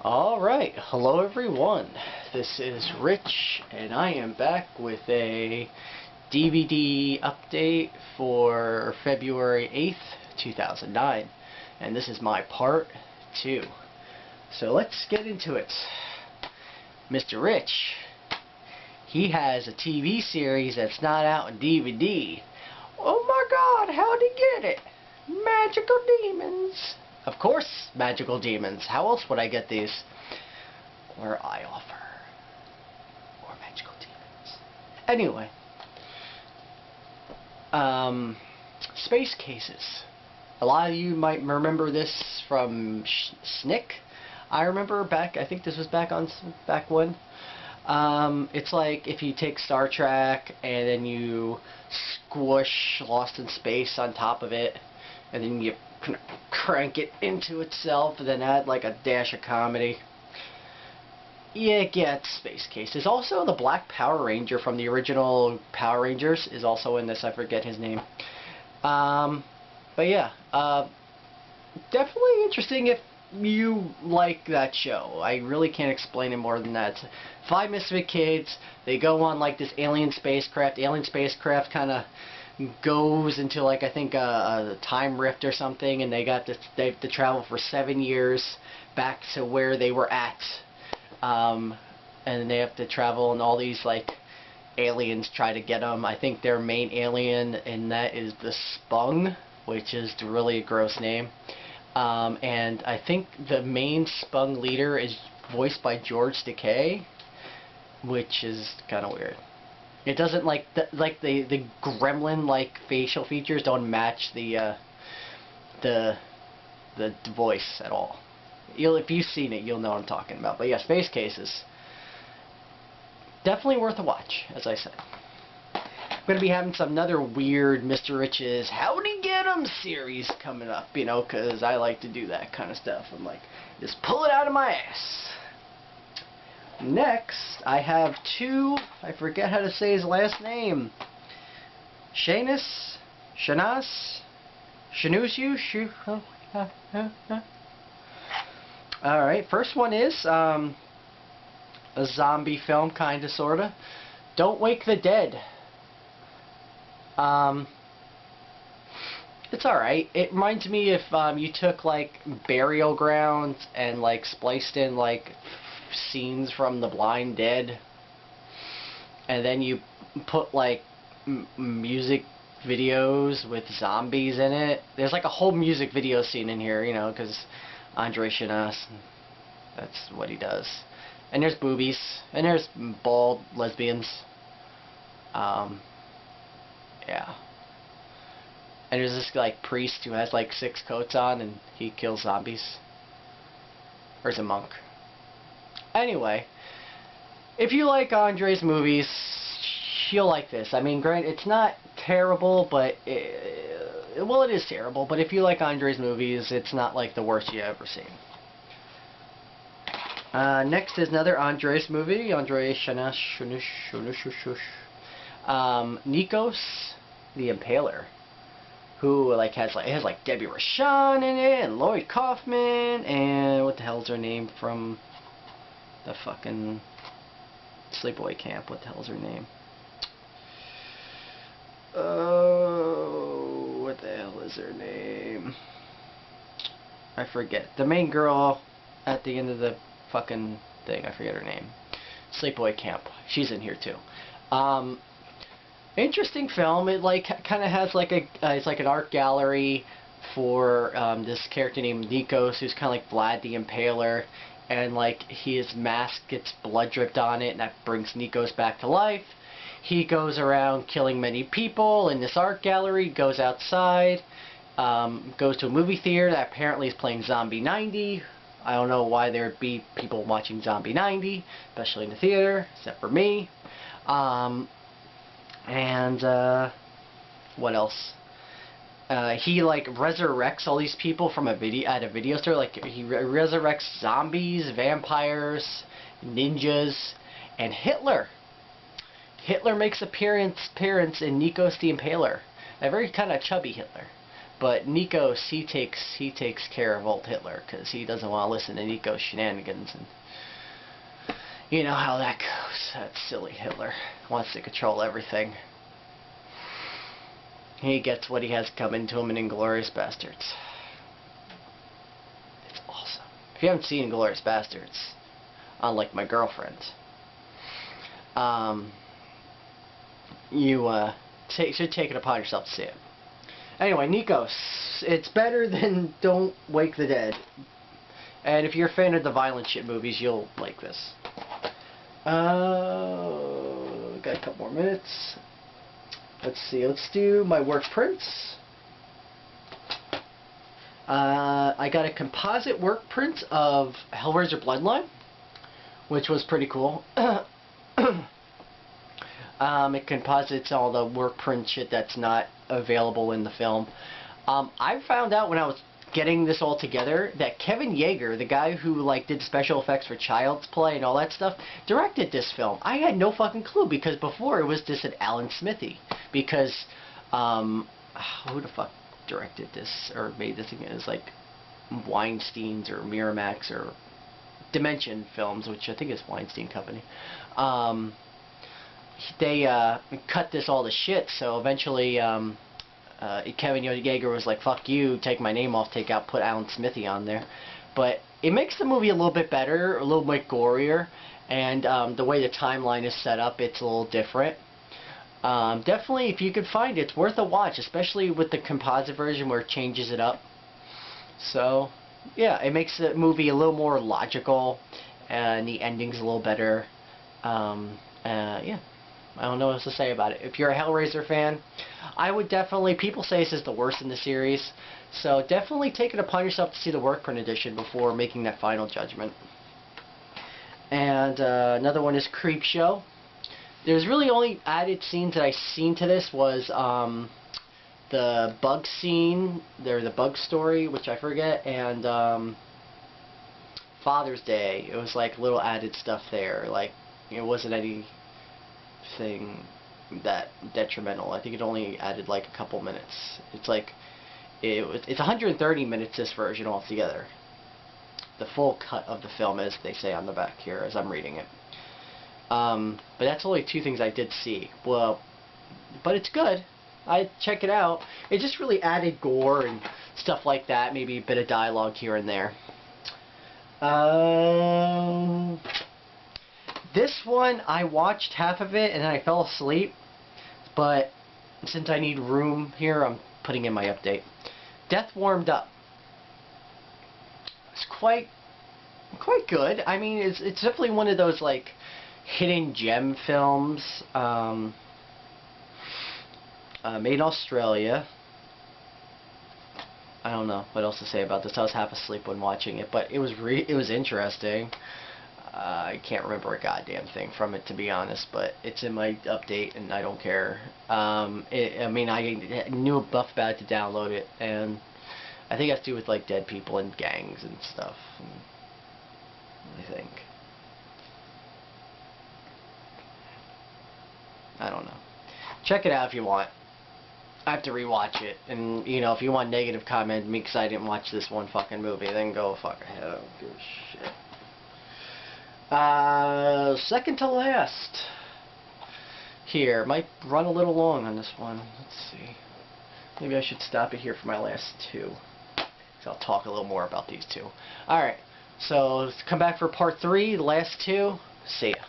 Alright, hello everyone. This is Rich, and I am back with a DVD update for February 8th, 2009. And this is my part 2. So let's get into it. Mr. Rich, he has a TV series that's not out on DVD. Oh my god, how'd he get it? Magical demons. Of course, magical demons. How else would I get these? Or I offer. Or magical demons. Anyway. Space cases. A lot of you might remember this from Snick. I remember back, I think this was back when. It's like if you take Star Trek and then you squish Lost in Space on top of it, and then you crank it into itself and then add like a dash of comedy. Yeah, it gets space cases. Also, the Black Power Ranger from the original Power Rangers is also in this. I forget his name. But yeah, definitely interesting if you like that show. I really can't explain it more than that. 5 misfit kids, they go on like this alien spacecraft. Alien spacecraft kind of goes into like I think a time rift or something, and they have to travel for 7 years back to where they were at, and they have to travel, and all these like aliens try to get them. I think their main alien in that is the Spung, which is really a gross name, and I think the main Spung leader is voiced by George Takei, which is kind of weird. It doesn't like the gremlin like facial features don't match the voice at all. If you've seen it, you'll know what I'm talking about. But yeah, Space Cases, definitely worth a watch. As I said, I'm gonna be having some another weird Mr. Rich's How'd He Get 'Em series coming up, you know, because I like to do that kind of stuff. I'm like, just pull it out of my ass. Next, I have two, I forget how to say his last name. Shanas? Alright, first one is a zombie film, kinda, sorta. Don't Wake the Dead. It's alright. It reminds me if you took like Burial Grounds and like spliced in like scenes from The Blind Dead, and then you put like music videos with zombies in it. There's like a whole music video scene in here, you know, because Andre Chanas, that's what he does. And there's boobies, and there's bald lesbians. Yeah. And there's this like priest who has like 6 coats on, and he kills zombies. Or is a monk. Anyway, if you like Andre's movies, you'll like this. I mean, granted, it's not terrible, but well, it is terrible. But if you like Andre's movies, it's not like the worst you've ever seen. Next is another Andres movie. Andre Chanas, Nikos The Impaler, who like has like Debbie Rochon in it, and Lloyd Kaufman, and what the hell's her name from the fucking Sleepaway Camp? What the hell's her name? Oh, what the hell is her name? I forget. The main girl at the end of the fucking thing. I forget her name. Sleepaway Camp. She's in here too. Interesting film. It like kind of has like it's like an art gallery for this character named Nikos, who's kind of like Vlad the Impaler. And like his mask gets blood dripped on it, and that brings Nikos back to life. He goes around killing many people in this art gallery, goes outside, goes to a movie theater that apparently is playing Zombie 90. I don't know why there'd be people watching Zombie 90, especially in the theater, except for me. What else? He like resurrects all these people from a video store. Like he resurrects zombies, vampires, ninjas, and Hitler. Hitler makes appearance in Nikos the Impaler. A very kind of chubby Hitler, But Nikos, he takes care of old Hitler because he doesn't want to listen to Nikos' shenanigans, and you know how that goes. That silly Hitler wants to control everything. He gets what he has coming to him in Inglourious Bastards. It's awesome. If you haven't seen Inglourious Bastards, unlike my girlfriend, you should take it upon yourself to see it. Anyway, Nikos, it's better than Don't Wake the Dead. And if you're a fan of the violent shit movies, you'll like this. Got a couple more minutes. Let's see, let's do my work prints. I got a composite work print of Hellraiser Bloodline, which was pretty cool. It composites all the work print shit that's not available in the film. I found out when I was getting this all together that Kevin Yeager, the guy who like did special effects for Child's Play and all that stuff, directed this film. I had no fucking clue because before it was just an Alan Smithy. Because who the fuck directed this or made this thing? It was like Weinstein's or Miramax or Dimension Films, which I think is Weinstein Company. They cut this all to shit, so eventually Kevin Yeager was like, fuck you, take my name off, put Alan Smithy on there. But it makes the movie a little bit better, a little bit gorier, and the way the timeline is set up, it's a little different. Definitely, if you could find it, it's worth a watch, especially with the composite version where it changes it up. So, yeah, it makes the movie a little more logical, and the ending's a little better. Yeah. I don't know what else to say about it. If you're a Hellraiser fan, I would definitely, people say this is the worst in the series, so definitely take it upon yourself to see the work print edition before making that final judgment. And another one is Creepshow. There's really only added scenes that I've seen to this was the bug scene, the bug story, which I forget, and Father's Day. It was like little added stuff there. Like, it wasn't anything that detrimental. I think it only added like a couple minutes. It's like it's 130 minutes this version altogether. The full cut of the film, as they say on the back here, as I'm reading it. But that's only two things I did see. Well, but it's good. I'd check it out. It just really added gore and stuff like that. Maybe a bit of dialogue here and there. This one, I watched half of it and then I fell asleep, but since I need room here, I'm putting in my update. Death Warmed Up. It's quite good. I mean, it's definitely one of those like hidden gem films, made in Australia. I don't know what else to say about this. I was half asleep when watching it, but it was interesting. I can't remember a goddamn thing from it, to be honest, but it's in my update, and I don't care. I mean, I knew enough about it to download it, and I think it has to do with, like, dead people and gangs and stuff, I think. I don't know. Check it out if you want. I have to rewatch it, and, you know, if you want negative comment me because I didn't watch this one fucking movie, then go fuck ahead. I don't give a shit. Second to last. Here, might run a little long on this one. Let's see. Maybe I should stop it here for my last two. So I'll talk a little more about these two. Alright, so let's come back for part 3, the last two. See ya.